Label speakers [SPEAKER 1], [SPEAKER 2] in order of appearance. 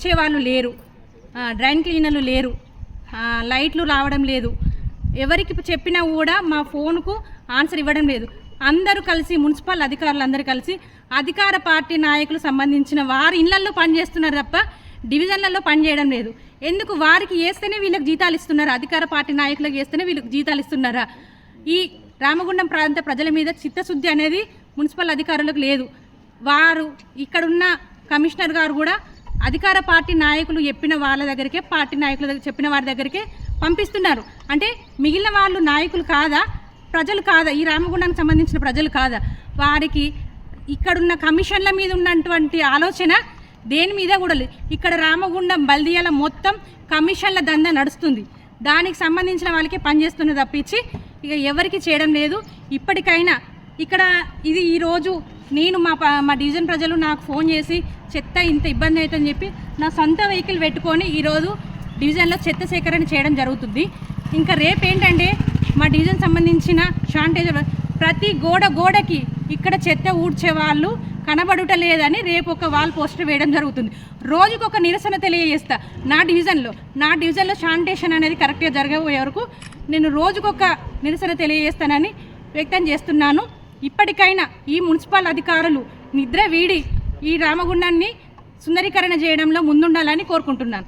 [SPEAKER 1] ఊడ్చేవాళ్ళు లేరు, డ్రైన్ క్లీనర్లు లేరు, లైట్లు రావడం లేదు, ఎవరికి చెప్పినా కూడా మా ఫోన్కు ఆన్సర్ ఇవ్వడం లేదు. అందరూ కలిసి మున్సిపల్ అధికారులు అందరూ కలిసి అధికార పార్టీ నాయకులు సంబంధించిన వారి ఇళ్లల్లో పనిచేస్తున్నారు తప్ప డివిజన్లలో పనిచేయడం లేదు. ఎందుకు? వారికి వేస్తేనే వీళ్ళకి జీతాలు ఇస్తున్నారా? అధికార పార్టీ నాయకులకు వేస్తేనే వీళ్ళకి జీతాలు ఇస్తున్నారా? ఈ రామగుండం ప్రాంత ప్రజల మీద చిత్తశుద్ధి అనేది మున్సిపల్ అధికారులకు లేదు. వారు ఇక్కడున్న కమిషనర్ గారు కూడా అధికార పార్టీ నాయకులు చెప్పిన వాళ్ళ దగ్గరికే, పార్టీ నాయకుల దగ్గర చెప్పిన వారి దగ్గరికే పంపిస్తున్నారు. అంటే మిగిలిన వాళ్ళు నాయకులు కాదా? ప్రజలు కాదా? ఈ రామగుండానికి సంబంధించిన ప్రజలు కాదా? వారికి ఇక్కడున్న కమిషన్ల మీద ఉన్నటువంటి ఆలోచన దేని మీద కూడా లేదు. ఇక్కడ రామగుండం బల్దియాల మొత్తం కమిషన్ల దందా నడుస్తుంది. దానికి సంబంధించిన వాళ్ళకే పనిచేస్తున్నది తప్పించి ఇక ఎవరికి చేయడం లేదు. ఇప్పటికైనా ఇక్కడ ఇది ఈరోజు నేను మా డివిజన్ ప్రజలు నాకు ఫోన్ చేసి చెత్త ఇంత ఇబ్బంది అవుతుందని చెప్పి నా సొంత వెహికల్ పెట్టుకొని ఈరోజు డివిజన్లో చెత్త సేకరణ చేయడం జరుగుతుంది. ఇంకా రేపు ఏంటంటే మా డివిజన్ సంబంధించిన షాంటేజ్ ప్రతి గోడకి ఇక్కడ చెత్త ఊడ్చే వాళ్ళు కనబడుట లేదని రేపు ఒక వాల్ పోస్టర్ వేయడం జరుగుతుంది. రోజుకొక నిరసన తెలియజేస్తా. నా డివిజన్లో శానిటేషన్ అనేది కరెక్ట్గా జరగబోయే వరకు నేను రోజుకొక నిరసన తెలియజేస్తానని వ్యక్తం చేస్తున్నాను. ఇప్పటికైనా ఈ మున్సిపల్ అధికారులు నిద్ర వీడి ఈ రామగుండాన్ని సుందరీకరణ చేయడంలో ముందుండాలని కోరుకుంటున్నాను.